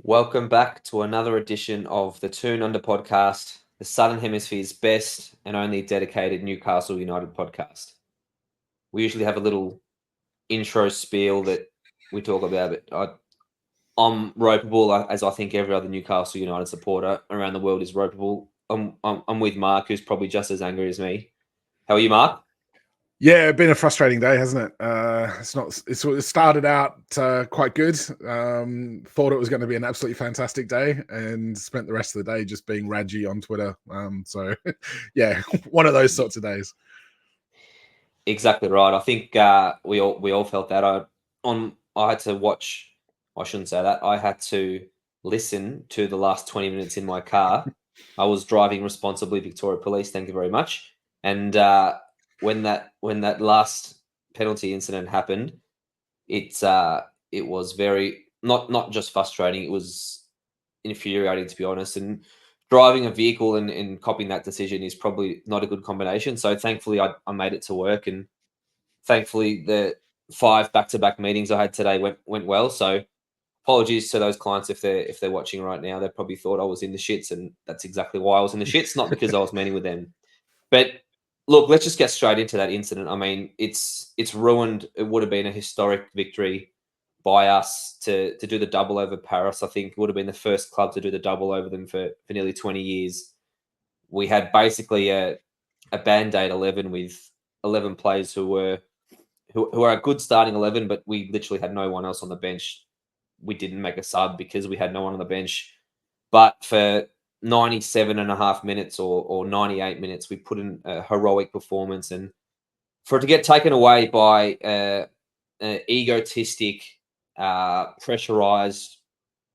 Welcome back to another edition of the Toon podcast, the Southern Hemisphere's best and only dedicated Newcastle United podcast. We usually have a little intro spiel that we talk about, but I'm ropeable, as I think every other Newcastle United supporter around the world is ropeable. I'm with Mark, who's probably just as angry as me. How are you, Mark? Yeah, been a frustrating day, hasn't it? It started out quite good. Thought it was going to be an absolutely fantastic day, and spent the rest of the day just being raggy on Twitter. So, yeah, one of those sorts of days. Exactly right. I think we all felt that. I had to watch. I shouldn't say that. I had to listen to the last 20 minutes in my car. I was driving responsibly, Victoria Police. Thank you very much. And when that last penalty incident happened, it was very not just frustrating. It was infuriating, to be honest. And driving a vehicle and copying that decision is probably not a good combination. So thankfully, I made it to work, and thankfully the 5 back-to-back meetings I had today went well. So apologies to those clients if they're watching right now. They probably thought I was in the shits, and that's exactly why I was in the shits, not because I was meeting with them. But look, let's just get straight into that incident. I mean, it's ruined. It would have been a historic victory by us to do the double over Paris. I think it would have been the first club to do the double over them for nearly 20 years. We had basically a band-aid 11 with 11 players who are a good starting 11, but we literally had no one else on the bench. We didn't make a sub because we had no one on the bench. But for 97 and a half minutes or 98 minutes, we put in a heroic performance. And for it to get taken away by an egotistic, pressurized,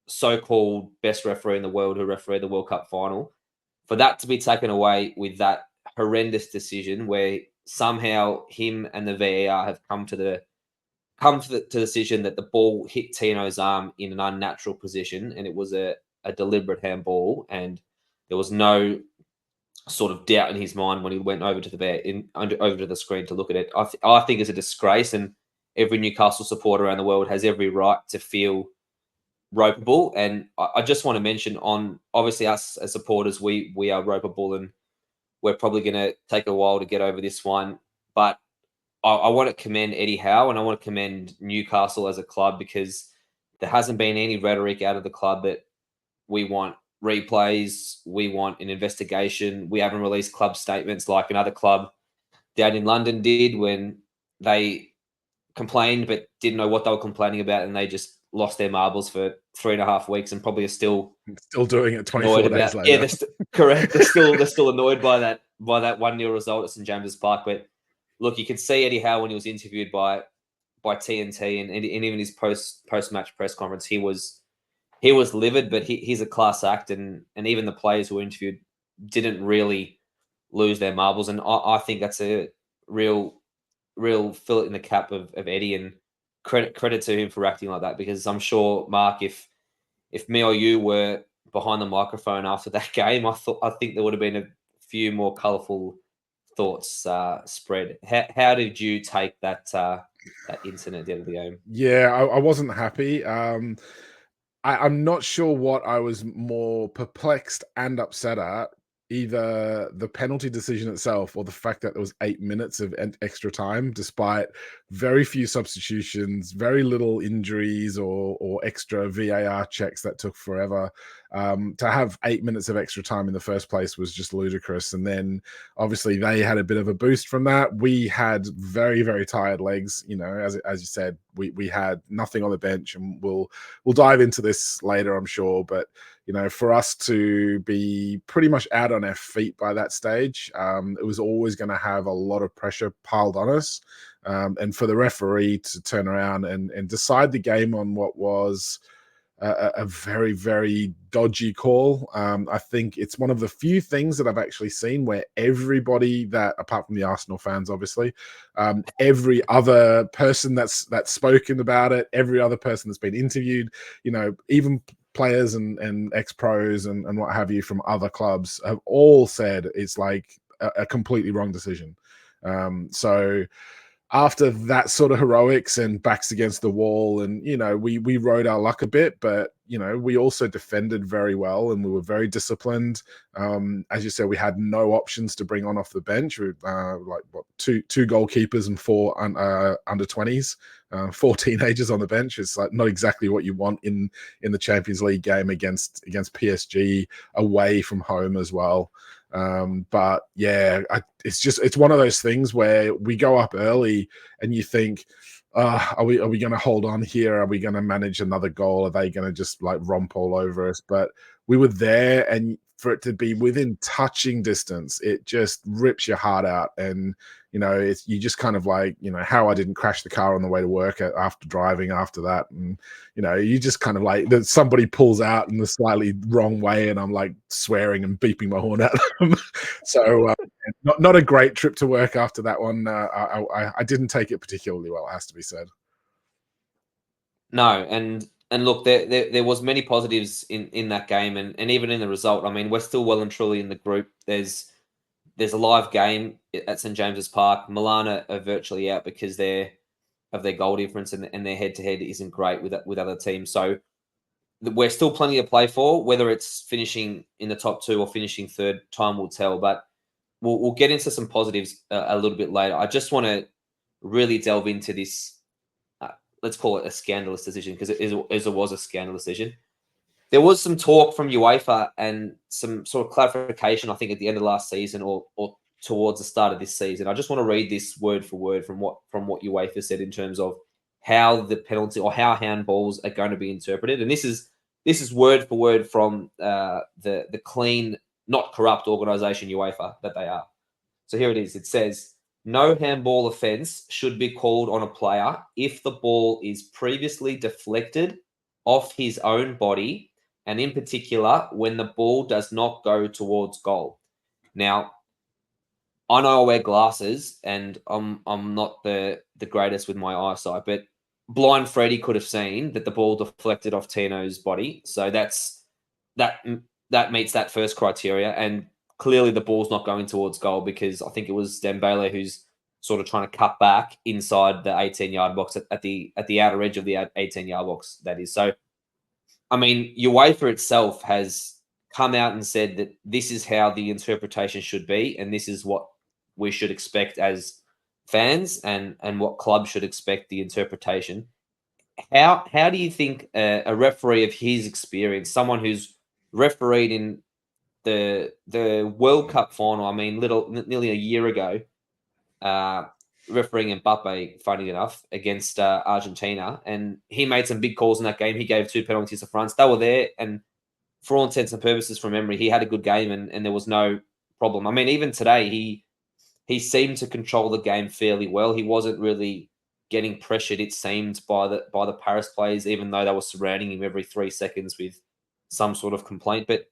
so-called best referee in the world who refereed the World Cup final, for that to be taken away with that horrendous decision where somehow him and the VAR have come to the decision that the ball hit Tino's arm in an unnatural position, and it was a deliberate handball, and there was no sort of doubt in his mind when he went over to over to the screen to look at it. I think it's a disgrace, and every Newcastle supporter around the world has every right to feel ropeable. And I just want to mention, on obviously us as supporters, we are ropeable, and we're probably going to take a while to get over this one. But I want to commend Eddie Howe, and I want to commend Newcastle as a club, because there hasn't been any rhetoric out of the club that we want replays, we want an investigation. We haven't released club statements like another club down in London did when they complained but didn't know what they were complaining about, and they just lost their marbles for 3.5 weeks and probably are still doing it 24 days later. Yeah, correct. They're still annoyed by that 1-0 result at St James's Park. But look, you could see Eddie Howe when he was interviewed by TNT and even his post-match press conference, he was livid, but he's a class act, and even the players who were interviewed didn't really lose their marbles. And I think that's a real fill it in the cap of Eddie, and credit to him for acting like that, because I'm sure, Mark, if me or you were behind the microphone after that game, I think there would have been a few more colourful thoughts spread. How did you take that incident at the end of the game? Yeah, I wasn't happy. I'm not sure what I was more perplexed and upset at, either the penalty decision itself or the fact that there was 8 minutes of extra time, despite very few substitutions, very little injuries or extra VAR checks that took forever. To have 8 minutes of extra time in the first place was just ludicrous. And then obviously they had a bit of a boost from that. We had very, very tired legs. You know, as you said, we had nothing on the bench, and we'll dive into this later, I'm sure. But you know, for us to be pretty much out on our feet by that stage, it was always going to have a lot of pressure piled on us. And for the referee to turn around and decide the game on what was a very, very dodgy call. I think it's one of the few things that I've actually seen where everybody that, apart from the Arsenal fans, obviously, every other person that's spoken about it, every other person that's been interviewed, even players and ex-pros and what have you from other clubs have all said it's like a completely wrong decision. So after that sort of heroics and backs against the wall, and we rode our luck a bit, but we also defended very well and we were very disciplined. As you said, we had no options to bring on off the bench. We like two goalkeepers and four under 20s, 4 teenagers on the bench. It's like not exactly what you want in the Champions League game against PSG away from home as well. But yeah, it's one of those things where we go up early and you think, are we going to hold on here? Are we going to manage another goal? Are they going to just like romp all over us? But we were there, and for it to be within touching distance, it just rips your heart out. And you just kind of like, how I didn't crash the car on the way to work after driving after that. And you just kind of like that somebody pulls out in the slightly wrong way, and I'm like swearing and beeping my horn at them. So not a great trip to work after that one. I didn't take it particularly well, it has to be said. No, and look, there was many positives in that game, and even in the result. I mean, we're still well and truly in the group. There's a live game at St James's Park. Milan are virtually out because of their goal difference, and their head-to-head isn't great with other teams. So we're still plenty to play for. Whether it's finishing in the top 2 or finishing third, time will tell. But we'll get into some positives a little bit later. I just want to really delve into this. Let's call it a scandalous decision, because it was a scandalous decision. There was some talk from UEFA and some sort of clarification, I think, at the end of last season or towards the start of this season. I just want to read this word for word from what UEFA said in terms of how the penalty or how handballs are going to be interpreted. And this is word for word from the clean, not corrupt organisation UEFA that they are. So here it is. It says, no handball offence should be called on a player if the ball is previously deflected off his own body, and in particular, when the ball does not go towards goal. Now, I know I wear glasses, and I'm not the greatest with my eyesight, but blind Freddy could have seen that the ball deflected off Tino's body. So that meets that first criteria, and clearly the ball's not going towards goal, because I think it was Dembele who's sort of trying to cut back inside the 18-yard box at the outer edge of the 18-yard box, that is. So, I mean, UEFA itself has come out and said that this is how the interpretation should be, and this is what we should expect as fans, and what clubs should expect the interpretation. How do you think a referee of his experience, someone who's refereed in the World Cup final, I mean, nearly a year ago, refereeing Mbappe, funny enough, against Argentina, and he made some big calls in that game. He gave 2 penalties to France. They were there, and for all intents and purposes, from memory, he had a good game, and there was no problem. I mean, even today, he seemed to control the game fairly well. He wasn't really getting pressured, it seemed, by the Paris players, even though they were surrounding him every 3 seconds with some sort of complaint. But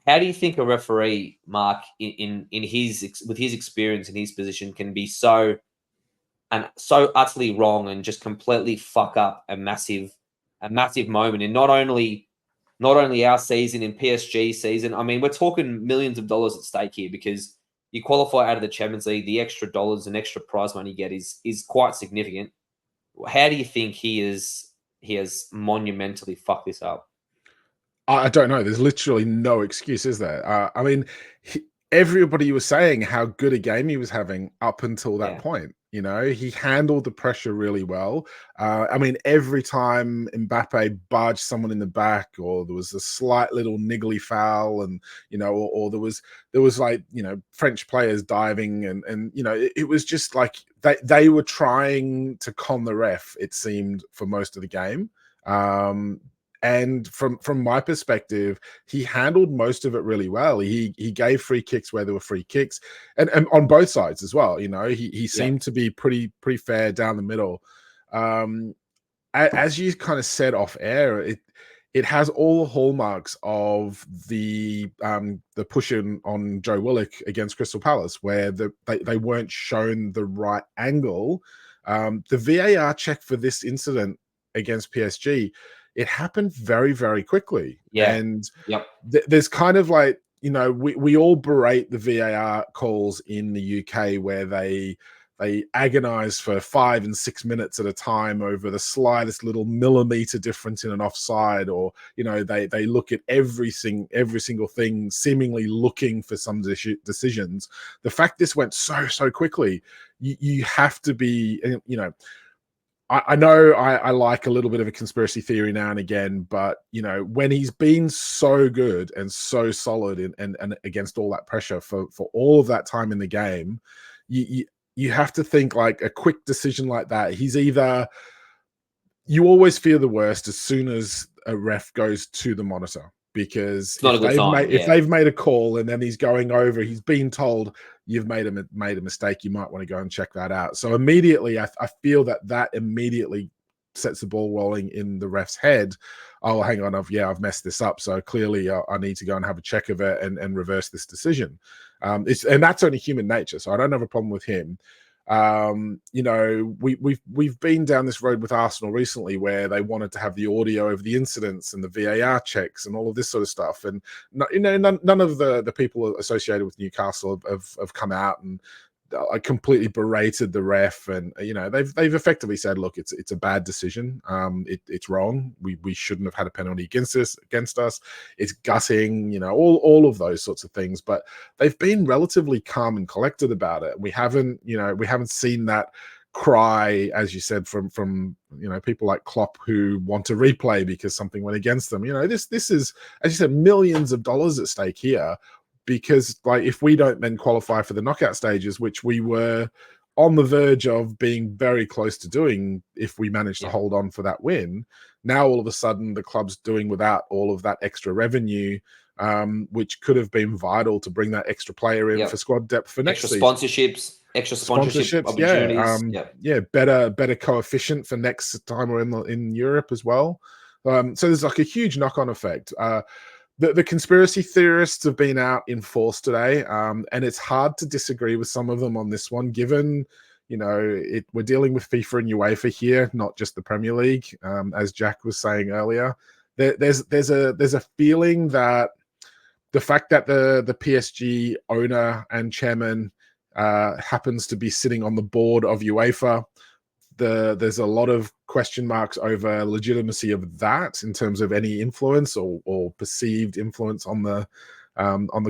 how do you think a referee, Mark, with his experience in his position, can be so utterly wrong and just completely fuck up a massive moment in not only our season, in PSG season? I mean, we're talking millions of dollars at stake here, because you qualify out of the Champions League, the extra dollars and extra prize money you get is quite significant. How do you think he has monumentally fucked this up? I don't know. There's literally no excuse, is there? I mean, everybody was saying how good a game he was having up until that Yeah. point. He handled the pressure really well. I mean, every time Mbappe barged someone in the back, or there was a slight little niggly foul, and or there was like French players diving, and it was just like they were trying to con the ref, it seemed, for most of the game. And from my perspective, he handled most of it really well. He gave free kicks where there were free kicks, and on both sides as well. He seemed to be pretty fair down the middle. As you kind of said off air, it has all the hallmarks of the push on Joe Willock against Crystal Palace, where they weren't shown the right angle. The VAR check for this incident against PSG, it happened very, very quickly. Yeah. And Yep. there's kind of like, we all berate the VAR calls in the UK where they agonize for 5 and 6 minutes at a time over the slightest little millimeter difference in an offside, or they look at every single thing, seemingly looking for some decisions. The fact this went so quickly, you have to be, I know I like a little bit of a conspiracy theory now and again, but when he's been so good and so solid and against all that pressure for all of that time in the game, you have to think like a quick decision like that. You always fear the worst as soon as a ref goes to the monitor, because It's not a good sign. if Yeah. they've made a call and then he's going over, he's been told you've made a mistake, you might want to go and check that out. So immediately, I feel that immediately sets the ball rolling in the ref's head. Oh, hang on, I've messed this up. So clearly, I need to go and have a check of it and reverse this decision. And that's only human nature. So I don't have a problem with him. We've been down this road with Arsenal recently where they wanted to have the audio of the incidents and the VAR checks and all of this sort of stuff, and none of the people associated with Newcastle have come out and completely berated the ref, and they've effectively said, look, it's a bad decision, it's wrong, we shouldn't have had a penalty against us, it's gutting, all of those sorts of things. But they've been relatively calm and collected about it. We haven't seen that cry, as you said, from people like Klopp who want to replay because something went against them. This is, as you said, millions of dollars at stake here, because like if we don't then qualify for the knockout stages, which we were on the verge of being very close to doing if we managed to hold on for that win, now all of a sudden the club's doing without all of that extra revenue, which could have been vital to bring that extra player in for squad depth for next season. Extra sponsorship opportunities. Better coefficient for next time we're in Europe as well. So there's like a huge knock-on effect. The conspiracy theorists have been out in force today, and it's hard to disagree with some of them on this one, given we're dealing with FIFA and UEFA here, not just the Premier League, as Jack was saying earlier. There's a feeling that the fact that the PSG owner and chairman happens to be sitting on the board of UEFA, there's a lot of question marks over legitimacy of that in terms of any influence or perceived influence on the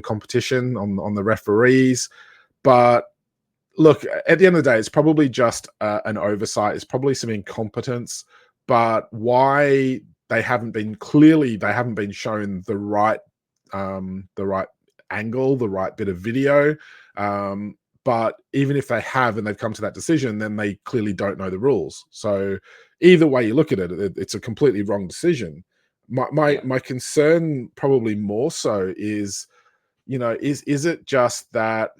competition, on the referees. But look, at the end of the day, it's probably just an oversight. It's probably some incompetence. But why they haven't been shown the right angle, the right bit of video. But even if they have and they've come to that decision, then they clearly don't know the rules. So either way you look at it, it's a completely wrong decision. My concern probably more so is, is it just that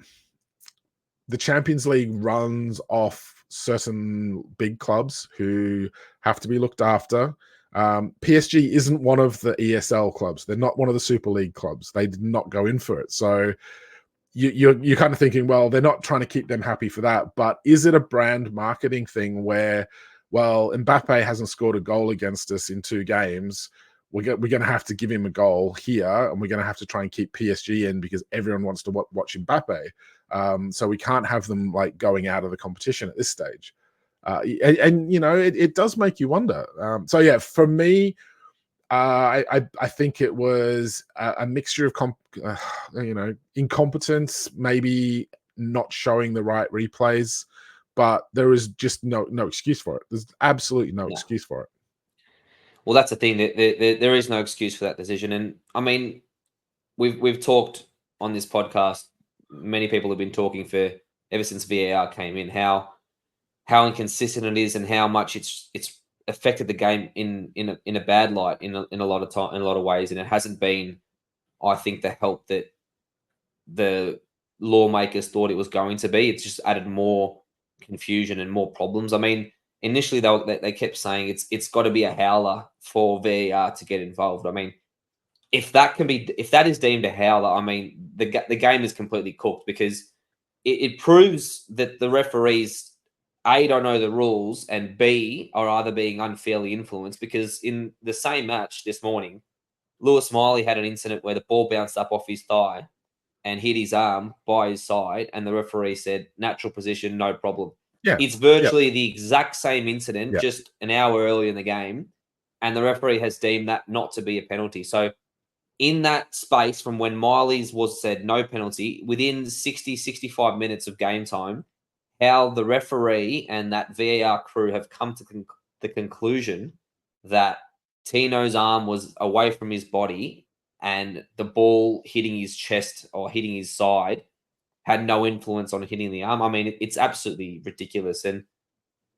the Champions League runs off certain big clubs who have to be looked after? PSG isn't one of the ESL clubs. They're not one of the Super League clubs. They did not go in for it. So you're kind of thinking, well, they're not trying to keep them happy for that. But is it a brand marketing thing where, well, Mbappe hasn't scored a goal against us in 2 games. We're going to have to give him a goal here, and we're going to have to try and keep PSG in because everyone wants to watch Mbappe. So we can't have them like going out of the competition at this stage. It does make you wonder. So yeah, for me, I think it was a mixture of incompetence, maybe not showing the right replays, but there is just no excuse for it. There's absolutely no excuse for it. Well, that's the thing. There is no excuse for that decision, and I mean, we've talked on this podcast. Many people have been talking for ever since VAR came in how inconsistent it is and how much it's affected the game in a bad light in a lot of time, in a lot of ways, and it hasn't been, I think, the help that the lawmakers thought it was going to be. It's just added more confusion and more problems. I mean, initially they kept saying it's got to be a howler for VAR to get involved. I mean, if that is deemed a howler, I mean the game is completely cooked, because it proves that the referees A, don't know the rules, and B, are either being unfairly influenced, because in the same match this morning, Lewis Miley had an incident where the ball bounced up off his thigh and hit his arm by his side, and the referee said, natural position, no problem. Yeah. It's virtually the exact same incident, Yeah. just an hour earlier in the game, and the referee has deemed that not to be a penalty. So in that space from when Miley's was said no penalty, within 60, 65 minutes of game time, how the referee and that VAR crew have come to the conclusion that Tino's arm was away from his body and the ball hitting his chest or hitting his side had no influence on hitting the arm. I mean, it's absolutely ridiculous. And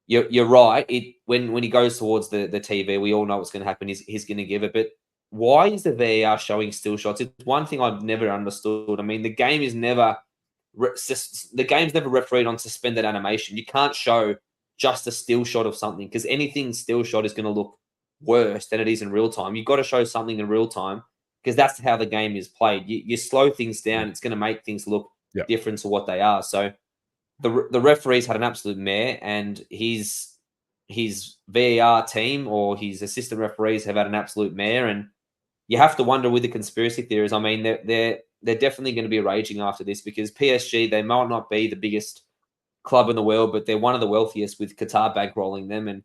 you're right. When he goes towards the TV, we all know what's going to happen. He's going to give it. But why is the VAR showing still shots? It's one thing I've never understood. I mean, the game's never refereed on suspended animation. You can't show just a still shot of something, because anything still shot is going to look worse than it is in real time. You've got to show something in real time, because that's how the game is played. You slow things down, it's going to make things look different to what they are. So the referees had an absolute mare, and his VAR team or his assistant referees have had an absolute mare. And you have to wonder with the conspiracy theories. I mean, they're definitely going to be raging after this, because PSG, they might not be the biggest club in the world, but they're one of the wealthiest, with Qatar bankrolling them. And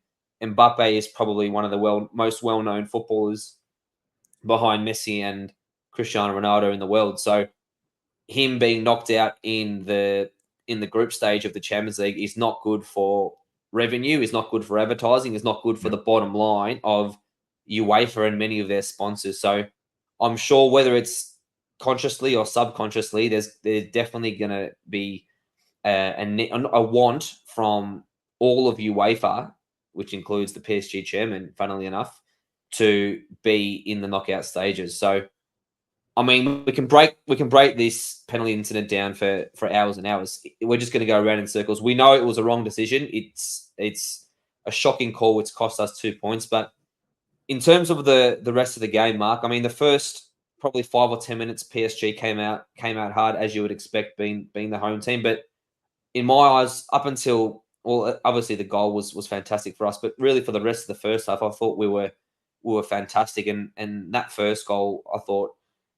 Mbappe is probably one of the most well-known footballers behind Messi and Cristiano Ronaldo in the world. So him being knocked out in the group stage of the Champions League is not good for revenue, is not good for advertising, is not good for the bottom line of UEFA and many of their sponsors. So I'm sure whether it's consciously or subconsciously, there's definitely going to be a want from all of UEFA, which includes the PSG chairman, funnily enough, to be in the knockout stages. So I mean, we can break this penalty incident down for hours and hours. We're just going to go around in circles. We know it was a wrong decision. It's a shocking call, which cost us 2 points. But in terms of the rest of the game, Mark, I mean, the first probably 5 or 10 minutes, PSG came out hard, as you would expect, being the home team. But in my eyes, up until, well, obviously the goal was fantastic for us, but really for the rest of the first half, I thought we were fantastic. And that first goal, I thought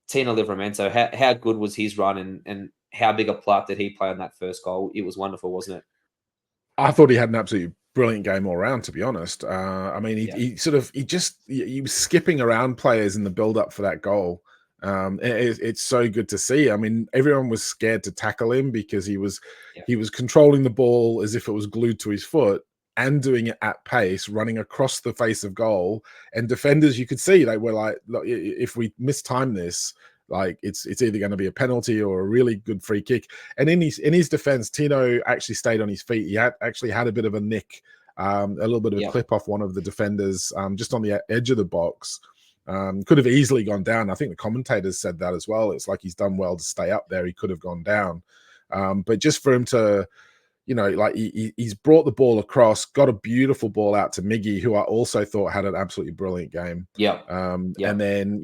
Tino Livramento, how good was his run, and how big a part did he play on that first goal? It was wonderful, wasn't it? I thought he had an absolutely brilliant game all round, to be honest. I mean, he was skipping around players in the build up for that goal. It's so good to see. I mean, everyone was scared to tackle him, because he was controlling the ball as if it was glued to his foot, and doing it at pace, running across the face of goal. And defenders, you could see, they were like, look, if we mistime this, like it's either going to be a penalty or a really good free kick. And in his defense, Tino actually stayed on his feet. He actually had a bit of a nick, a little bit of a clip off one of the defenders, just on the edge of the box. Could have easily gone down. I think the commentators said that as well. It's like he's done well to stay up there. He could have gone down. But just for him to, like he's brought the ball across, got a beautiful ball out to Miggy, who I also thought had an absolutely brilliant game. And then,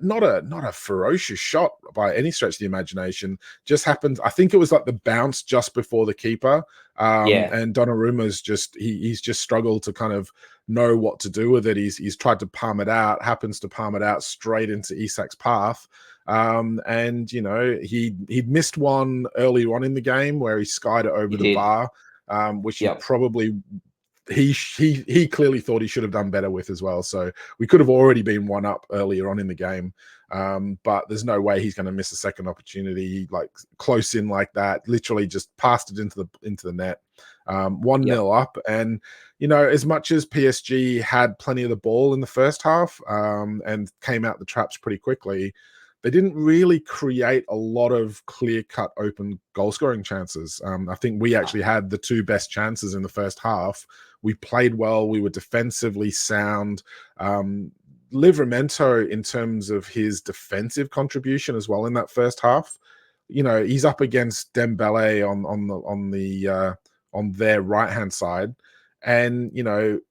not a ferocious shot by any stretch of the imagination. Just happened. I think it was like the bounce just before the keeper. And Donnarumma's he's just struggled to kind of know what to do with it. He's tried to palm it out, happens to palm it out straight into Isak's path. And he'd missed one earlier on in the game where he skied it over the bar, which he probably he clearly thought he should have done better with as well. So we could have already been 1-up earlier on in the game. But there's no way he's going to miss a second opportunity, like close in like that. Literally just passed it into the net. 1-0 up. And as much as PSG had plenty of the ball in the first half, and came out the traps pretty quickly, they didn't really create a lot of clear-cut open goal-scoring chances. I think we actually had the two best chances in the first half. We played well. We were defensively sound. Livramento, in terms of his defensive contribution as well in that first half, he's up against Dembele on their right-hand side, And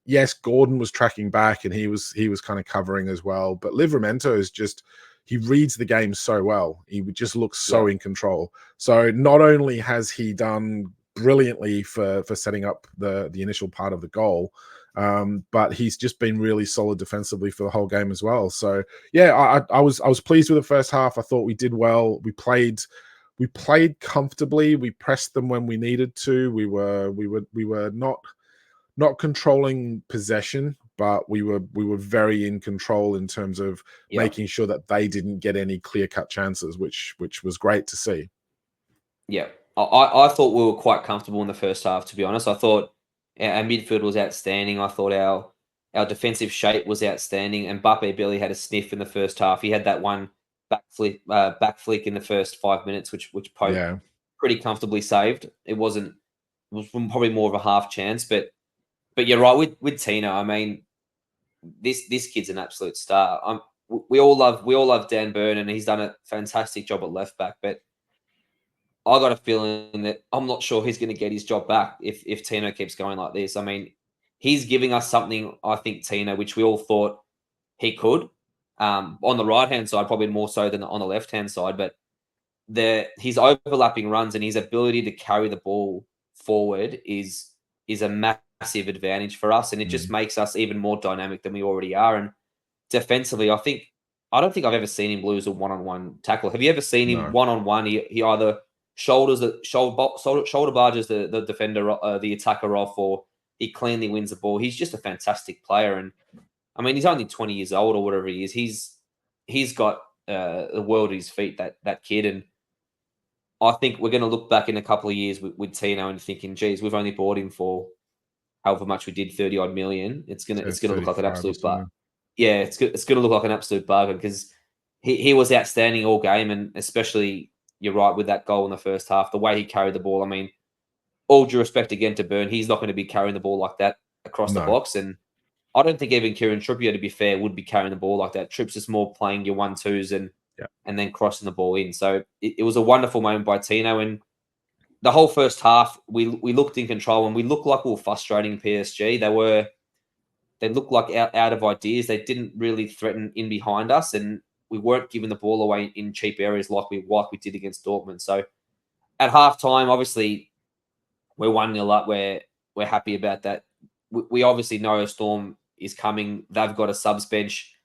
yes, Gordon was tracking back and he was kind of covering as well. But Livramento is just, he reads the game so well. He just looks so in control. So not only has he done brilliantly for setting up the initial part of the goal, but he's just been really solid defensively for the whole game as well. So yeah, I was pleased with the first half. I thought we did well. We played comfortably. We pressed them when we needed to. We were not controlling possession, but we were very in control in terms of making sure that they didn't get any clear-cut chances, which was great to see. Yeah, I thought we were quite comfortable in the first half, to be honest. I thought our midfield was outstanding. I thought our defensive shape was outstanding, and Mbappe barely had a sniff in the first half. He had that one back flick in the first 5 minutes, which Pope pretty comfortably saved. It was probably more of a half chance, but you're right with Tino. I mean, this kid's an absolute star. We all love Dan Burn, and he's done a fantastic job at left back. But I got a feeling that I'm not sure he's going to get his job back if Tino keeps going like this. I mean, he's giving us something, I think, Tino, which we all thought he could. On the right hand side, probably more so than on the left hand side, but his overlapping runs and his ability to carry the ball forward is a massive advantage for us, and it just makes us even more dynamic than we already are. And defensively, I don't think I've ever seen him lose a one-on-one tackle. Have you ever seen him one-on-one? He either shoulder barges the defender, the attacker off, or he cleanly wins the ball. He's just a fantastic player, and I mean, he's only 20 years old or whatever he is. He's got the world at his feet, that kid, and I think we're going to look back in a couple of years with Tino and thinking, geez, we've only bought him for however much we did, 30 odd million. It's gonna look like an absolute bargain. Yeah, it's gonna look like an absolute bargain because he was outstanding all game, and especially you're right with that goal in the first half, the way he carried the ball. I mean, all due respect again to Burn, he's not going to be carrying the ball like that across the box, and I don't think even Kieran Trippier, to be fair, would be carrying the ball like that. Tripp's just more playing your 1-2s and then crossing the ball in. So it was a wonderful moment by Tino, and the whole first half we looked in control, and we looked like we were frustrating PSG. They looked like out of ideas. They didn't really threaten in behind us, and we weren't giving the ball away in cheap areas like we did against Dortmund. So at halftime, obviously we're 1-0 up. We're happy about that. We obviously know a storm is coming. They've got a subs bench.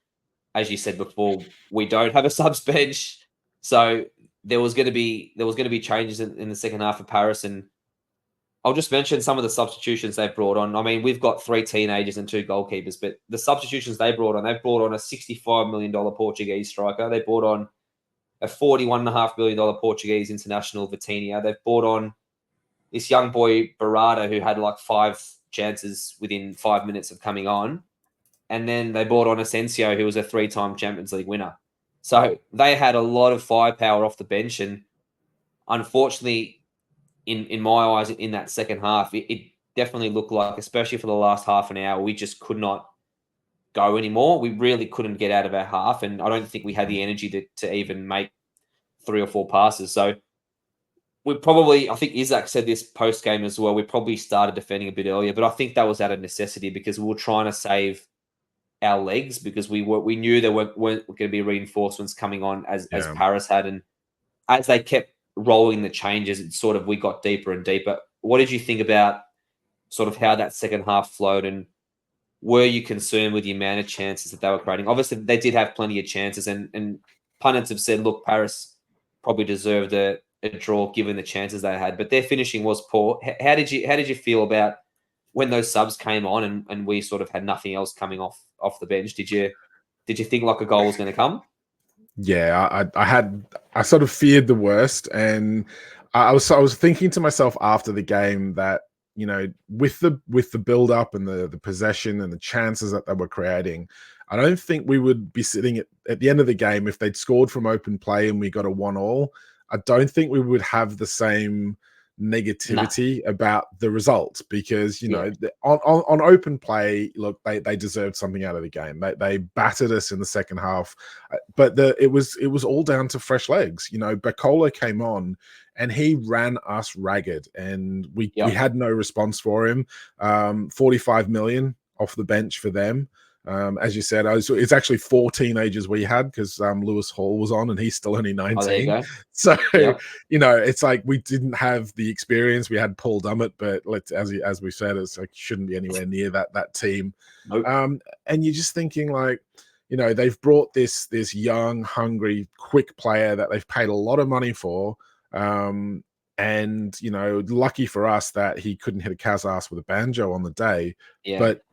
As you said before, we don't have a subs bench. So there was going to be changes in the second half of Paris, and I'll just mention some of the substitutions they've brought on. I mean, we've got 3 teenagers and 2 goalkeepers, but the substitutions they've brought on a $65 million Portuguese striker. They brought on a $41.5 million Portuguese international, Vitinha. They've brought on this young boy, Barada, who had like 5 chances within 5 minutes of coming on. And then they brought on Asensio, who was a 3-time Champions League winner. So they had a lot of firepower off the bench. And unfortunately, in my eyes, in that second half, it definitely looked like, especially for the last half an hour, we just could not go anymore. We really couldn't get out of our half. And I don't think we had the energy to even make 3 or 4 passes. So we probably, I think Isaac said this post-game as well, we probably started defending a bit earlier, but I think that was out of necessity because we were trying to save our legs because we knew there weren't going to be reinforcements coming on as Paris had. And as they kept rolling the changes, it sort of, we got deeper and deeper. What did you think about sort of how that second half flowed, and were you concerned with the amount of chances that they were creating? Obviously, they did have plenty of chances, and pundits have said, look, Paris probably deserved a draw given the chances they had, but their finishing was poor. How did you feel about when those subs came on and we sort of had nothing else coming off the bench? Did you think like a goal was going to come? Yeah, I sort of feared the worst, and I was thinking to myself after the game that, you know, with the build up and the possession and the chances that they were creating, I don't think we would be sitting at the end of the game if they'd scored from open play and we got a 1-1. I don't think we would have the same negativity about the result because, you know, on open play, look, they deserved something out of the game. They battered us in the second half, but it was all down to fresh legs. You know, Bacola came on and he ran us ragged, and we Yep. had no response for him. 45 million off the bench for them. As you said, it's actually 4 teenagers we had, because Lewis Hall was on and he's still only Oh, there you 19. go. So, Yep. it's like we didn't have the experience. We had Paul Dummett, but as we said, it's like shouldn't be anywhere near that team. Nope. And you're just thinking like, they've brought this young, hungry, quick player that they've paid a lot of money for. And lucky for us that he couldn't hit a Kaz ass with a banjo on the day. Yeah. But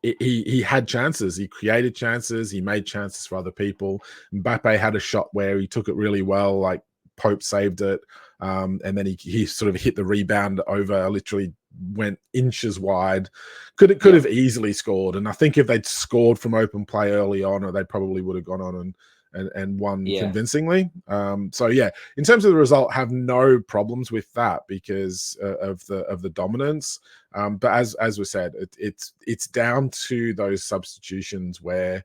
he had chances. He created chances. He made chances for other people. Mbappe had a shot where he took it really well, like Pope saved it. And then he sort of hit the rebound over, literally went inches wide. Could have easily scored. And I think if they'd scored from open play early on, or they probably would have gone on and won convincingly. So yeah, in terms of the result, have no problems with that because of the dominance. But as we said, it's down to those substitutions where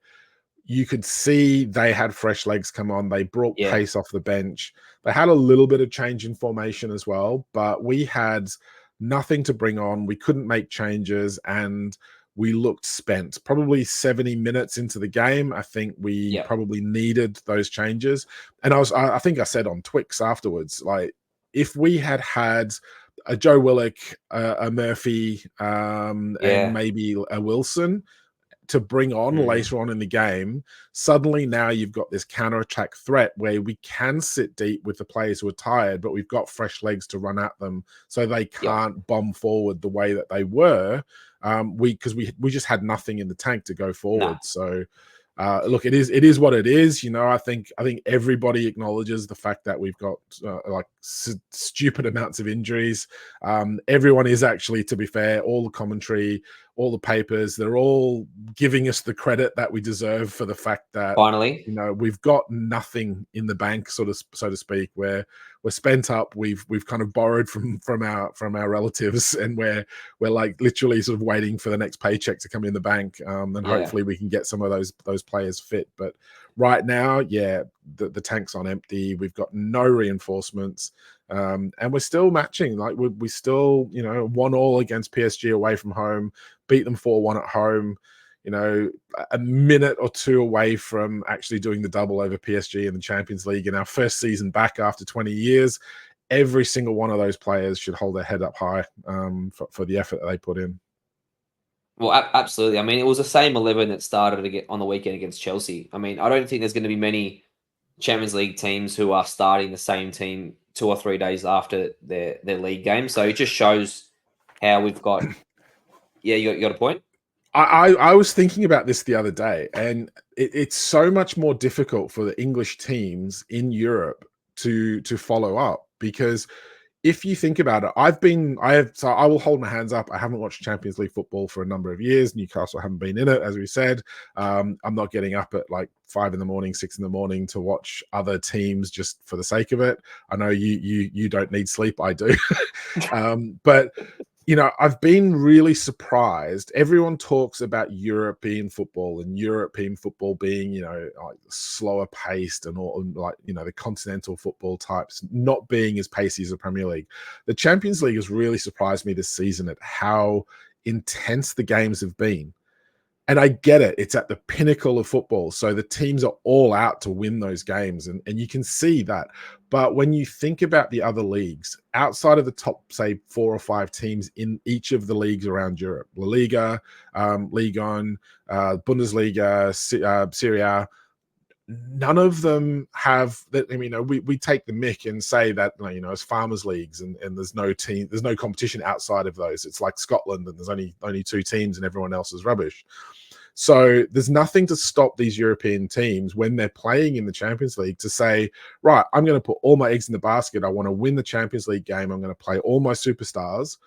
you could see they had fresh legs come on. They brought pace off the bench. They had a little bit of change in formation as well, but we had nothing to bring on. We couldn't make changes, and we looked spent. Probably 70 minutes into the game, I think we probably needed those changes. And I think I said on Twix afterwards, like, if we had a Joe Willock, a Murphy, and maybe a Wilson to bring on later on in the game, suddenly now you've got this counter-attack threat where we can sit deep with the players who are tired, but we've got fresh legs to run at them, so they can't bomb forward the way that they were. Because we just had nothing in the tank to go forward. So look, it is what it is. I think everybody acknowledges the fact that we've got stupid amounts of injuries. Everyone is actually, to be fair, all the commentary, all the papers, they're all giving us the credit that we deserve for the fact that finally, we've got nothing in the bank, so to speak. We're spent up. We've kind of borrowed from our relatives, and we're like literally sort of waiting for the next paycheck to come in the bank, and hopefully we can get some of those players fit. But right now, the tank's on empty. We've got no reinforcements, and we're still matching. Like we still 1-1 against PSG away from home, beat them 4-1 at home. A minute or two away from actually doing the double over PSG in the Champions League in our first season back after 20 years. Every single one of those players should hold their head up high for the effort that they put in. Well, absolutely. I mean, it was the same 11 that started on the weekend against Chelsea. I mean, I don't think there's going to be many Champions League teams who are starting the same team 2 or 3 days after their league game. So it just shows how we've got. Yeah, you got a point? I was thinking about this the other day, and it's so much more difficult for the English teams in Europe to follow up, because if you think about it, I will hold my hands up. I haven't watched Champions League football for a number of years. Newcastle haven't been in it, as we said. I'm not getting up at like 5 a.m, 6 a.m to watch other teams just for the sake of it. I know you don't need sleep. I do. But I've been really surprised. Everyone talks about European football and European football being, like slower paced and all, like, the continental football types not being as pacey as the Premier League. The Champions League has really surprised me this season at how intense the games have been. And I get it. It's at the pinnacle of football. So the teams are all out to win those games. And you can see that. But when you think about the other leagues, outside of the top, say, 4 or 5 teams in each of the leagues around Europe, La Liga, Ligue 1, Bundesliga, Serie A, none of them have that. I mean, we take the mick and say that, it's farmers leagues and there's no competition outside of those. It's like Scotland and there's only 2 teams and everyone else is rubbish. So there's nothing to stop these European teams when they're playing in the Champions League to say, right, I'm going to put all my eggs in the basket. I want to win the Champions League game. I'm going to play all my superstars,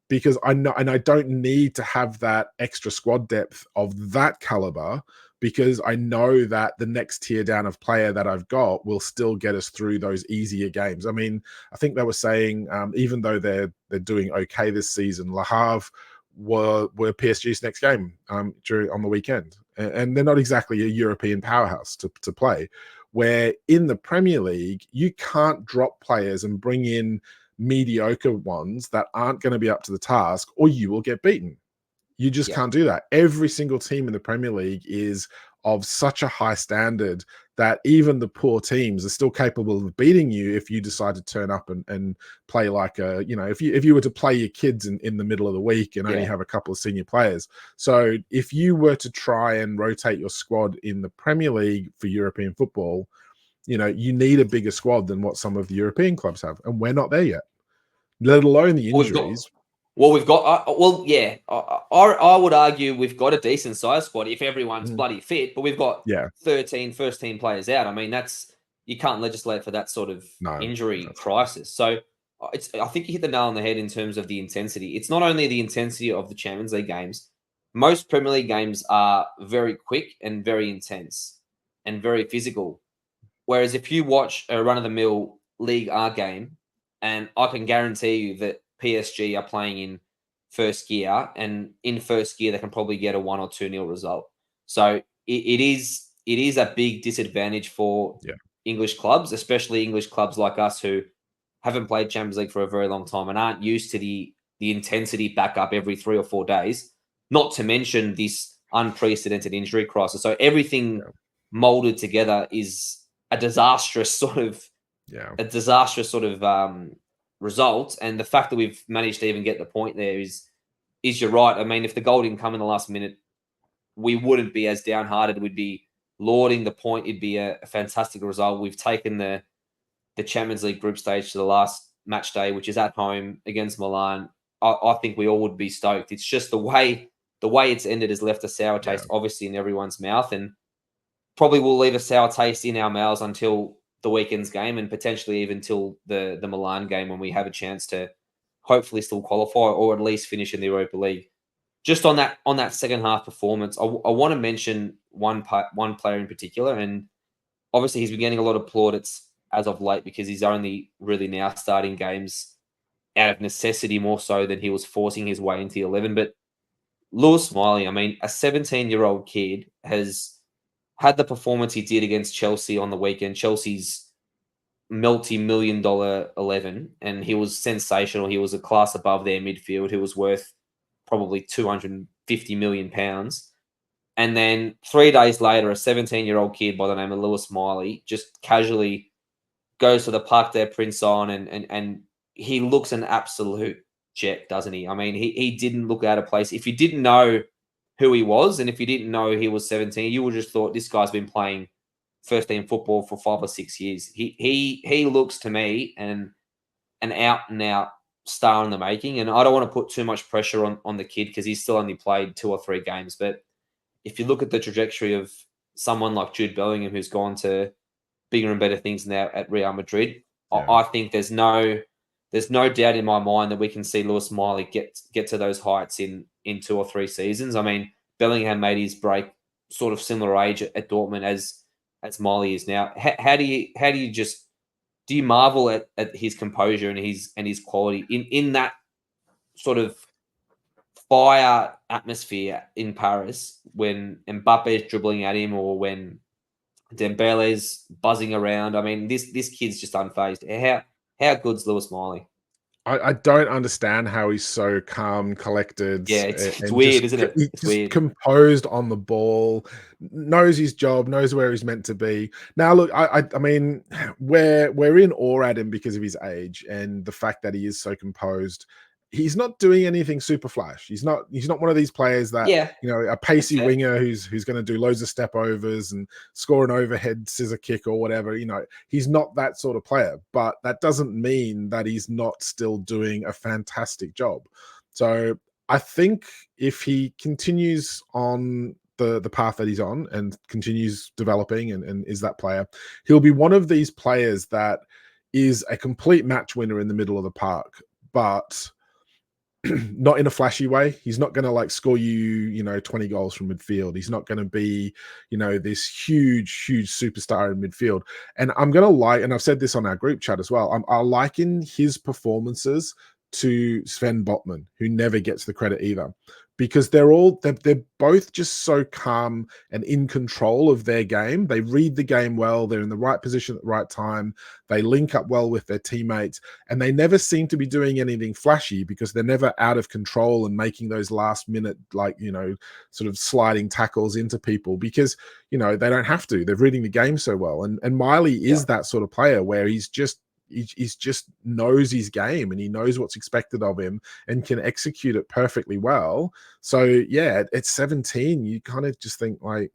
because I know, and I don't need to have that extra squad depth of that caliber, because I know that the next tier down of player that I've got will still get us through those easier games. I mean, I think they were saying, even though they're doing okay this season, Le Havre were PSG's next game on the weekend, and they're not exactly a European powerhouse to play. where in the Premier League, you can't drop players and bring in mediocre ones that aren't going to be up to the task, or you will get beaten. You just Yeah. can't do that. Every single team in the Premier League is of such a high standard that even the poor teams are still capable of beating you if you decide to turn up and play like a, if you were to play your kids in the middle of the week and only Yeah. have a couple of senior players. So if you were to try and rotate your squad in the Premier League for European football, you need a bigger squad than what some of the European clubs have, and we're not there yet, let alone the We've got injuries. yeah. I would argue we've got a decent size squad if everyone's bloody fit, but we've got Yeah, 13 first team players out. I mean, you can't legislate for that sort of no, injury that's crisis. So I think you hit the nail on the head in terms of the intensity. It's not only the intensity of the Champions League games. Most Premier League games are very quick and very intense and very physical. Whereas if you watch a run of the mill League R game, and I can guarantee you that PSG are playing in first gear, and in first gear they can probably get a 1 or 2 nil result. So it is a big disadvantage for yeah, English clubs, especially English clubs like us who haven't played Champions League for a very long time and aren't used to the intensity back up every 3 or 4 days. Not to mention this unprecedented injury crisis. So everything yeah, molded together is a disastrous sort of yeah, a disastrous sort of result. And the fact that we've managed to even get the point there is you're right. I mean, if the goal didn't come in the last minute, we wouldn't be as downhearted. We'd be lauding the point. It'd be a fantastic result. We've taken the Champions League group stage to the last match day, which is at home against Milan. I think we all would be stoked. It's just the way it's ended has left a sour yeah, taste, obviously, in everyone's mouth, and probably will leave a sour taste in our mouths until the weekend's game and potentially even till the Milan game when we have a chance to hopefully still qualify or at least finish in the Europa League. Just on that second half performance, I want to mention one player in particular, and obviously he's been getting a lot of plaudits as of late because he's only really now starting games out of necessity more so than he was forcing his way into the 11. But Lewis Smiley, I mean, a 17-year-old kid has had the performance he did against Chelsea on the weekend. Chelsea's multi-million dollar 11, and he was sensational. He was a class above their midfield. He was worth probably 250 million pounds. And then 3 days later, a 17-year-old kid by the name of Lewis Smiley just casually goes to the Parc des Princes and he looks an absolute jet, doesn't he? I mean, he didn't look out of place. If you didn't know who he was, and if you didn't know he was 17, you would just thought this guy's been playing first team football for 5 or 6 years. He looks to me an out and out star in the making. And I don't want to put too much pressure on the kid because he's still only played 2 or 3 games. But if you look at the trajectory of someone like Jude Bellingham, who's gone to bigger and better things now at Real Madrid, yeah. I think there's no doubt in my mind that we can see Lewis Smiley get to those heights in 2 or 3 seasons. I mean, Bellingham made his break sort of similar age at Dortmund as Smiley is now. How do you marvel at his composure and his quality in that sort of fire atmosphere in Paris when Mbappe's dribbling at him or when Dembele's buzzing around? I mean, this kid's just unfazed. How good's Lewis Smiley? I don't understand how he's so calm, collected, Yeah, it's and weird, isn't it? It's just weird. composed on the ball, knows his job, knows where he's meant to be. Now, look, I mean, we're in awe at him because of his age and the fact that he is so composed. He's not doing anything super flash. He's not one of these players that, Yeah, a that's pacey fair. winger who's going to do loads of step overs and score an overhead scissor kick or whatever. He's not that sort of player, but that doesn't mean that he's not still doing a fantastic job. So I think if he continues on the path that he's on and continues developing and is that player, he'll be one of these players that is a complete match winner in the middle of the park, but not in a flashy way. He's not going to like score you, 20 goals from midfield. He's not going to be, this huge superstar in midfield. And I'm going to and I've said this on our group chat as well. I liken his performances to Sven Botman, who never gets the credit either, because they're both just so calm and in control of their game. They read the game well. They're in the right position at the right time. They link up well with their teammates, and they never seem to be doing anything flashy because they're never out of control and making those last minute, like, sort of sliding tackles into people, because, they don't have to. They're reading the game so well. And Miley is that sort of player where he's just knows his game, and he knows what's expected of him and can execute it perfectly well. So yeah, at 17, you kind of just think, like,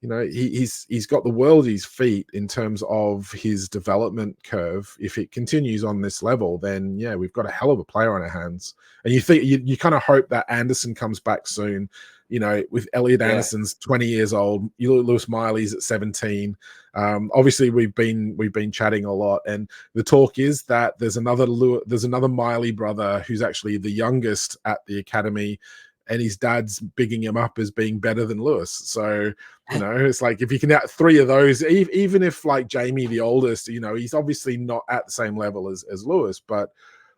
he's got the world at his feet in terms of his development curve. If it continues on this level, then yeah, we've got a hell of a player on our hands. And you think you kind of hope that Anderson comes back soon. With Elliot Anderson's 20 years old, Lewis Miley's at 17. Obviously, we've been chatting a lot, and the talk is that there's another Miley brother who's actually the youngest at the academy, and his dad's bigging him up as being better than Lewis. So, it's like, if you can out 3 of those, even if, like, Jamie, the oldest, he's obviously not at the same level as Lewis, but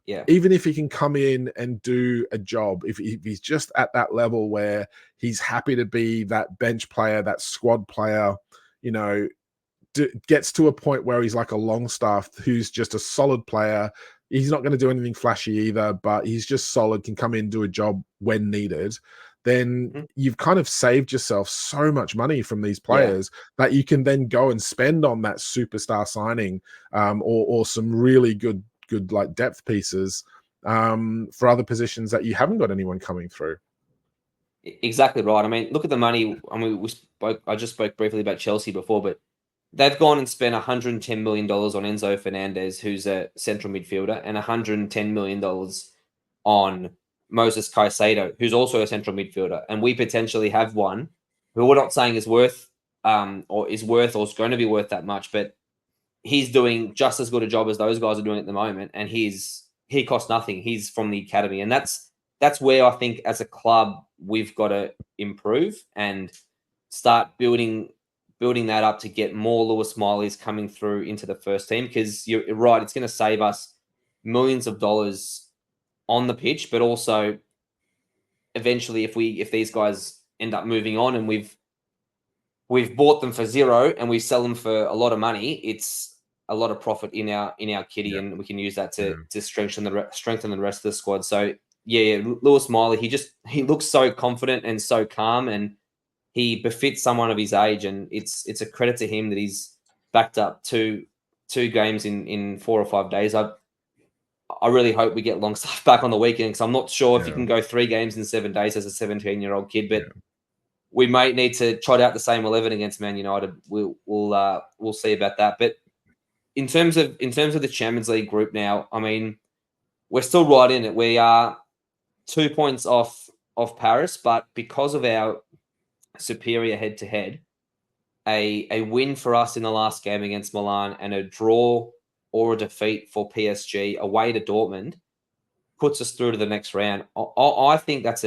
yeah, even if he can come in and do a job, if he's just at that level where he's happy to be that bench player, that squad player, gets to a point where he's like a Longstaff who's just a solid player. He's not going to do anything flashy either, but he's just solid, can come in, do a job when needed. Then you've kind of saved yourself so much money from these players that you can then go and spend on that superstar signing, or some really good like depth pieces for other positions that you haven't got anyone coming through. Exactly right. I mean, look at the money. I mean, I just spoke briefly about Chelsea before, but they've gone and spent $110 million on Enzo Fernandez, who's a central midfielder, and $110 million on Moses Caicedo, who's also a central midfielder. And we potentially have one who we're not saying is worth or is going to be worth that much, but he's doing just as good a job as those guys are doing at the moment. And he costs nothing. He's from the academy. And that's where I think as a club we've got to improve and start building that up to get more Lewis Smileys coming through into the first team, because you're right, it's going to save us millions of dollars on the pitch, but also eventually if these guys end up moving on and we've bought them for zero and we sell them for a lot of money, it's a lot of profit in our kitty, and we can use that to strengthen the rest of the squad. So yeah, Lewis Miley, he looks so confident and so calm, and he befits someone of his age, and it's a credit to him that he's backed up two games in 4 or 5 days. I really hope we get Longstaff back on the weekend, because I'm not sure if you can go 3 games in 7 days as a 17-year-old kid, but we might need to trot out the same 11 against Man United. We'll see about that. But in terms of the Champions League group now, I mean, we're still right in it. We are 2 points off Paris, but because of our superior head-to-head, a win for us in the last game against Milan and a draw or a defeat for PSG away to Dortmund puts us through to the next round. I think that's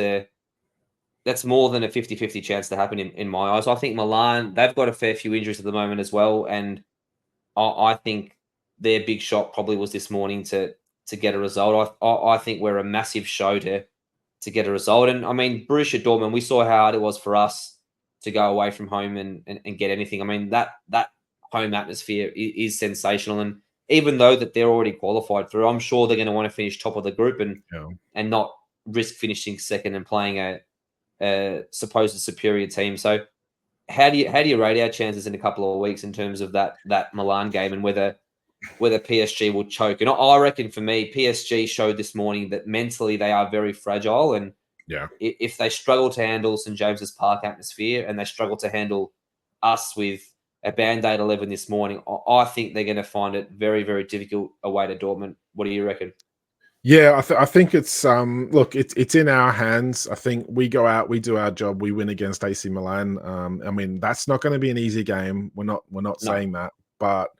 more than a 50-50 chance to happen in my eyes. I think Milan, they've got a fair few injuries at the moment as well, and I think their big shot probably was this morning to get a result. I think we're a massive show to get a result. And I mean, Borussia Dortmund, we saw how hard it was for us to go away from home and get anything. I mean, that home atmosphere is sensational. And even though that they're already qualified through, I'm sure they're going to want to finish top of the group and not risk finishing second and playing a supposed superior team. So how do you rate our chances in a couple of weeks in terms of that Milan game, and whether PSG will choke? And I reckon, for me, PSG showed this morning that mentally they are very fragile, and if they struggle to handle St James's Park atmosphere and they struggle to handle us with a Band-Aid 11 this morning, I think they're going to find it very, very difficult away to Dortmund. What do you reckon? Yeah, I think it's look, it's in our hands. I think we go out, we do our job, we win against AC Milan. I mean, that's not going to be an easy game. We're not saying that, but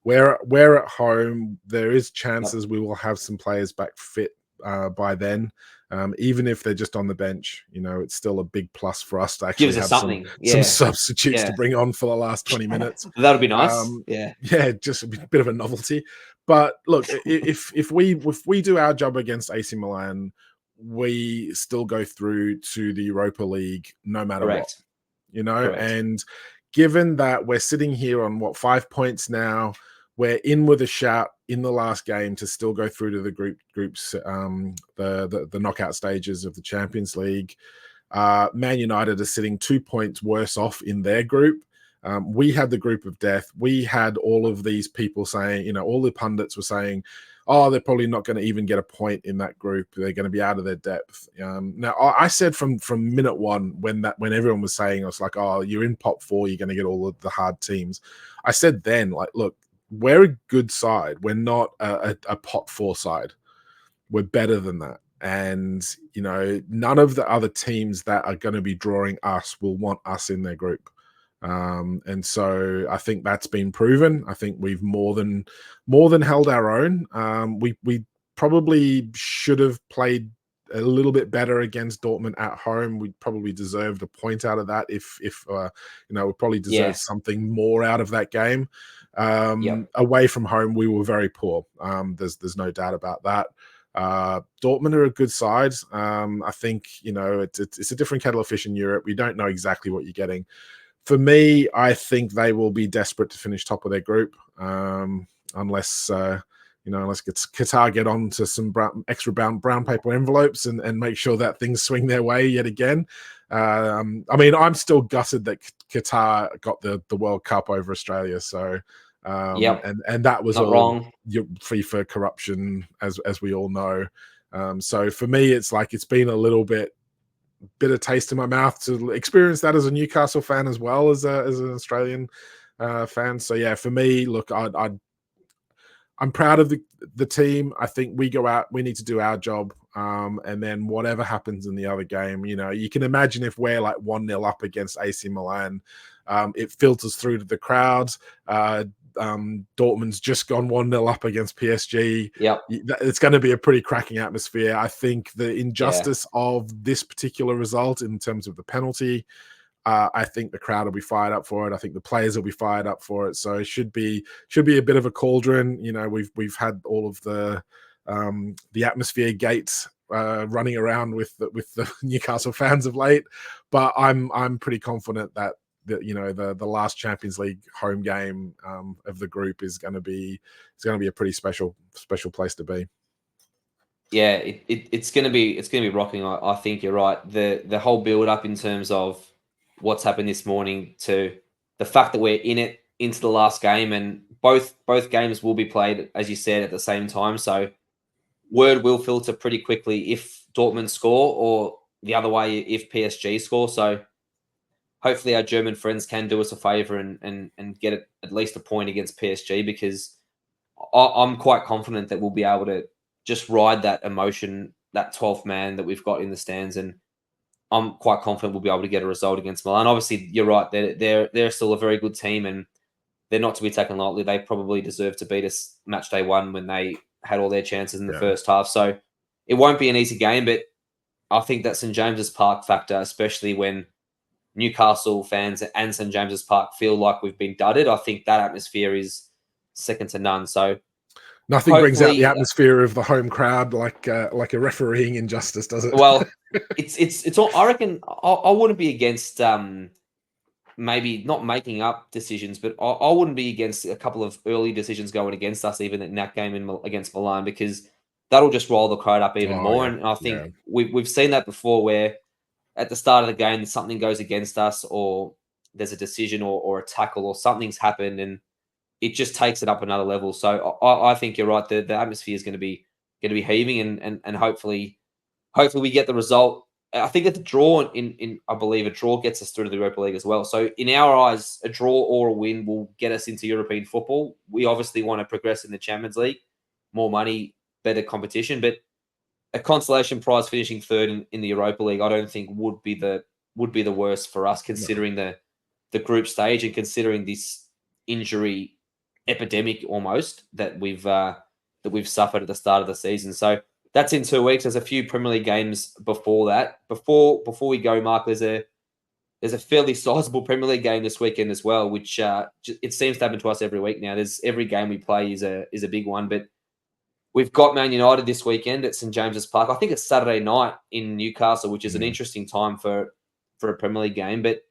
we're at home. There is chances we will have some players back fit by then. Even if they're just on the bench, it's still a big plus for us to actually have some substitutes to bring on for the last 20 minutes. That would be nice. Just a bit of a novelty. But look, if we do our job against AC Milan, we still go through to the Europa League no matter what, Correct. you know. Correct. And given that we're sitting here on 5 points now, we're in with a shout in the last game to still go through to the groups, the knockout stages of the Champions League. Man United are sitting 2 points worse off in their group. We had the group of death. We had all of these people saying, you know, all the pundits were saying, oh, they're probably not going to even get a point in that group. They're going to be out of their depth. Now, I said from minute one when everyone was saying, I was like, oh, you're in pot 4, you're going to get all of the hard teams. I said then, like, look, we're a good side. We're not a pot 4 side. We're better than that. And, you know, none of the other teams that are going to be drawing us will want us in their group. And so I think that's been proven. I think we've more than held our own. We probably should have played a little bit better against Dortmund at home. We probably deserved a point out of that. If you know, we probably deserved something more out of that game. Away from home, we were very poor. There's no doubt about that. Dortmund are a good side. I think, you know, it's a different kettle of fish in Europe. We don't know exactly what you're getting. For me, I think they will be desperate to finish top of their group, unless Qatar get on to some extra brown paper envelopes and make sure that things swing their way yet again. I mean, I'm still gutted that Qatar got the World Cup over Australia. So, and that was not all wrong. FIFA corruption, as we all know. So for me, it's like it's been a little bit bitter taste in my mouth to experience that as a Newcastle fan as well as an Australian fan. So yeah, for me, look, I'm proud of the team. I think we go out, we need to do our job, and then whatever happens in the other game, you know, you can imagine if we're like 1-0 up against AC Milan, it filters through to the crowds. Dortmund's just gone 1-0 up against PSG. It's going to be a pretty cracking atmosphere. I think the injustice of this particular result in terms of the penalty, I think the crowd will be fired up for it. I think the players will be fired up for it. So it should be a bit of a cauldron. You know, we've had all of the atmosphere gates running around with the Newcastle fans of late, but I'm pretty confident that you know the last Champions League home game of the group is going to be a pretty special place to be. Yeah, it's going to be rocking. I think you're right. The whole build up in terms of what's happened this morning to the fact that we're in it into the last game, and both games will be played, as you said, at the same time. So word will filter pretty quickly if Dortmund score, or the other way if PSG score. So hopefully our German friends can do us a favor and get at least a point against PSG, because I'm quite confident that we'll be able to just ride that emotion, that 12th man that we've got in the stands, and I'm quite confident we'll be able to get a result against Milan. Obviously, you're right; they're still a very good team, and they're not to be taken lightly. They probably deserve to beat us match day 1 when they had all their chances in the first half. So it won't be an easy game, but I think that St James's Park factor, especially when Newcastle fans and St James's Park feel like we've been dudded, I think that atmosphere is second to none. So nothing brings out the atmosphere of the home crowd like a refereeing injustice, does it? Well, it's all. I reckon I wouldn't be against maybe not making up decisions, but I wouldn't be against a couple of early decisions going against us, even in that game against Milan, because that'll just roll the crowd up even more. And I think we've seen that before, where at the start of the game something goes against us, or there's a decision or a tackle or something's happened, and it just takes it up another level. So I think you're right. The atmosphere is going to be heaving, and hopefully we get the result. I think that the draw I believe a draw gets us through to the Europa League as well. So in our eyes, a draw or a win will get us into European football. We obviously want to progress in the Champions League, more money, better competition, but a consolation prize finishing third in the Europa League, I don't think would be the worst for us, considering the group stage and considering this injury epidemic almost that we've suffered at the start of the season. So that's in 2 weeks. There's a few Premier League games before that. Before we go, Mark, there's there's a fairly sizable Premier League game this weekend as well, which it seems to happen to us every week now. There's every game we play is a big one, but we've got Man United this weekend at St James's Park. I think it's Saturday night in Newcastle, which is an interesting time for a Premier League game. But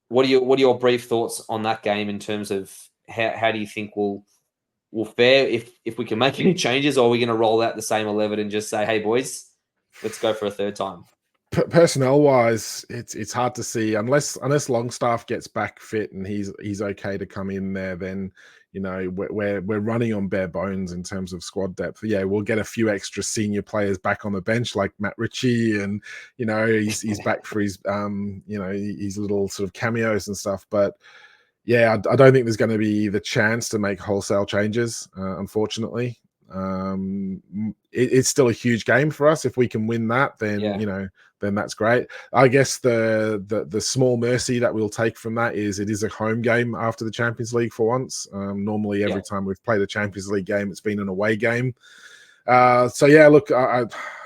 what are your brief thoughts on that game in terms of how do you think we'll fare if we can make any changes, or are we going to roll out the same 11 and just say, hey boys, let's go for a third time? Personnel wise, it's hard to see unless Longstaff gets back fit and he's okay to come in there. Then we're running on bare bones in terms of squad depth. Yeah, we'll get a few extra senior players back on the bench like Matt Ritchie, and he's back for his his little sort of cameos and stuff. But yeah, I don't think there's going to be the chance to make wholesale changes, unfortunately. It's still a huge game for us. If we can win that, then then that's great. I guess the small mercy that we'll take from that is it is a home game after the Champions League for once. Normally, every time we've played a Champions League game, it's been an away game. So yeah, look,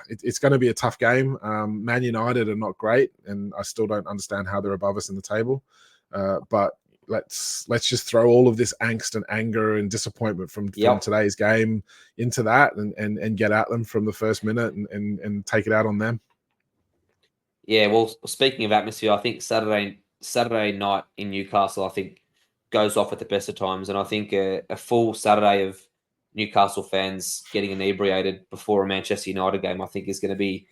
it's going to be a tough game. Man United are not great, and I still don't understand how they're above us in the table. But let's just throw all of this angst and anger and disappointment from today's game into that and get at them from the first minute and take it out on them. Yeah, well, speaking of atmosphere, I think Saturday night in Newcastle, I think goes off at the best of times, and I think a full Saturday of Newcastle fans getting inebriated before a Manchester United game, I think is going to be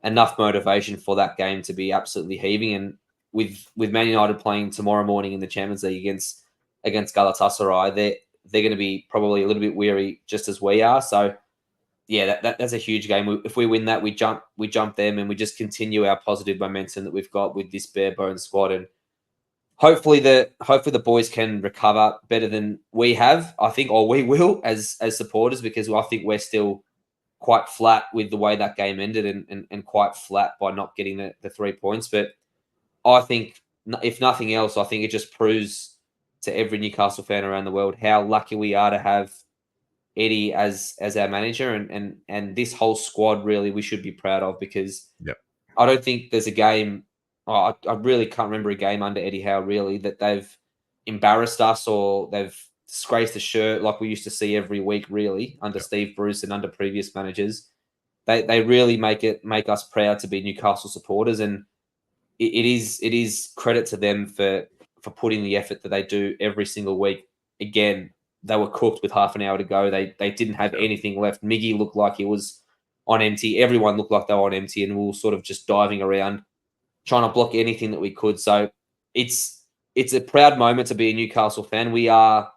enough motivation for that game to be absolutely heaving. And with Man United playing tomorrow morning in the Champions League against Galatasaray, they're going to be probably a little bit weary, just as we are. So yeah, that's a huge game. If we win that, we jump them, and we just continue our positive momentum that we've got with this bare bones squad. And hopefully the boys can recover better than we have, I think, or we will as supporters, because I think we're still quite flat with the way that game ended, and quite flat by not getting the 3 points. But I think, if nothing else, I think it just proves to every Newcastle fan around the world how lucky we are to have Eddie as our manager, and this whole squad really we should be proud of, because I don't think there's a game. I really can't remember a game under Eddie Howe really that they've embarrassed us or they've disgraced the shirt like we used to see every week. Really, under Steve Bruce and under previous managers, they really make us proud to be Newcastle supporters, and it is credit to them for putting the effort that they do every single week. Again, they were cooked with half an hour to go. They didn't have anything left. Miggy looked like he was on empty. Everyone looked like they were on empty, and we were sort of just diving around, trying to block anything that we could. So it's a proud moment to be a Newcastle fan. We are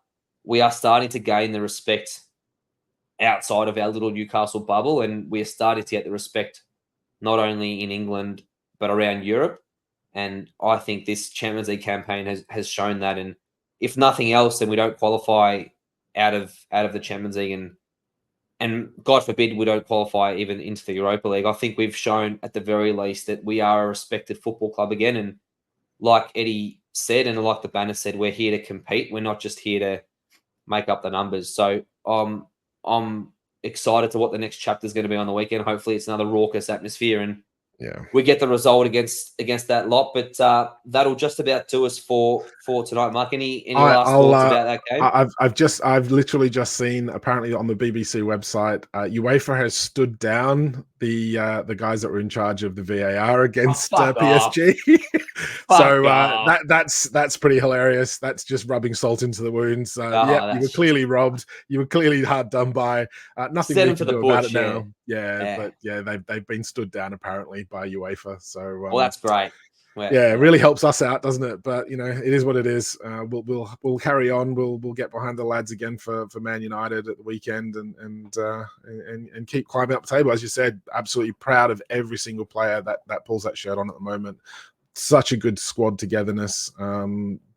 starting to gain the respect outside of our little Newcastle bubble, and we're starting to get the respect not only in England but around Europe. And I think this Champions League campaign has shown that. And if nothing else, then we don't qualify out of the Champions League, and God forbid we don't qualify even into the Europa League. I think we've shown at the very least that we are a respected football club again. And like Eddie said, and like the banner said, we're here to compete. We're not just here to make up the numbers. So I'm excited to what the next chapter is going to be on the weekend. Hopefully it's another raucous atmosphere, and we get the result against that lot. But that'll just about do us for tonight. Mark, any last thoughts about that game? I've literally just seen, apparently on the BBC website, UEFA has stood down the guys that were in charge of the VAR against PSG. So that's pretty hilarious. That's just rubbing salt into the wounds. You were clearly robbed. You were clearly hard done by. Nothing we can do about it now. But they've been stood down apparently by UEFA. So well, that's great. It really helps us out, doesn't it? But it is what it is. We'll carry on. We'll get behind the lads again for Man United at the weekend, and keep climbing up the table. As you said, absolutely proud of every single player that pulls that shirt on at the moment. Such a good squad togetherness.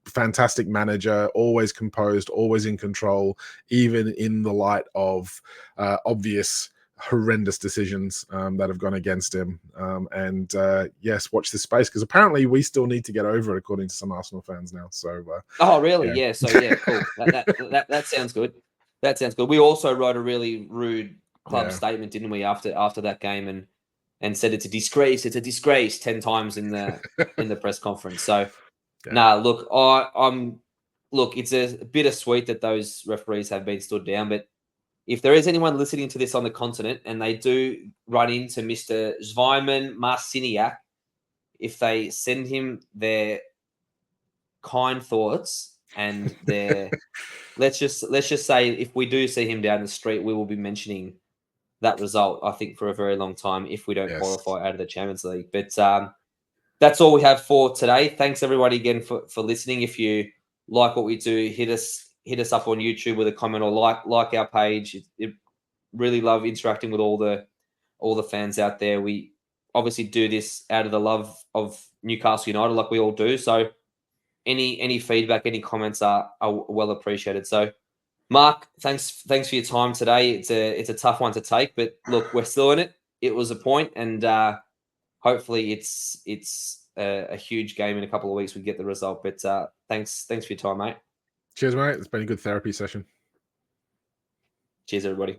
Fantastic manager, always composed, always in control, even in the light of obvious horrendous decisions that have gone against him. Yes, watch this space, because apparently we still need to get over it, according to some Arsenal fans now. So really? Yeah. So cool. That sounds good. That sounds good. We also wrote a really rude club statement, didn't we, after that game? And and said it's a disgrace. It's a disgrace 10 times in the press conference. So, Yeah. look, look, it's a bittersweet that those referees have been stood down. But if there is anyone listening to this on the continent and they do run into Mr. Zweiman Marciniak, if they send him their kind thoughts and their let's just say if we do see him down the street, we will be mentioning that result, I think, for a very long time if we don't Yes. qualify out of the Champions League. But that's all we have for today. Thanks everybody again for listening. If you like what we do, hit us up on YouTube with a comment or like our page. It really love interacting with all the fans out there. We obviously do this out of the love of Newcastle United, like we all do. So any feedback, any comments are well appreciated. So Mark, thanks for your time today. It's a tough one to take, but look, we're still in it. It was a point, and hopefully it's a huge game in a couple of weeks. We get the result, but thanks for your time, mate. Cheers, mate. It's been a good therapy session. Cheers, everybody.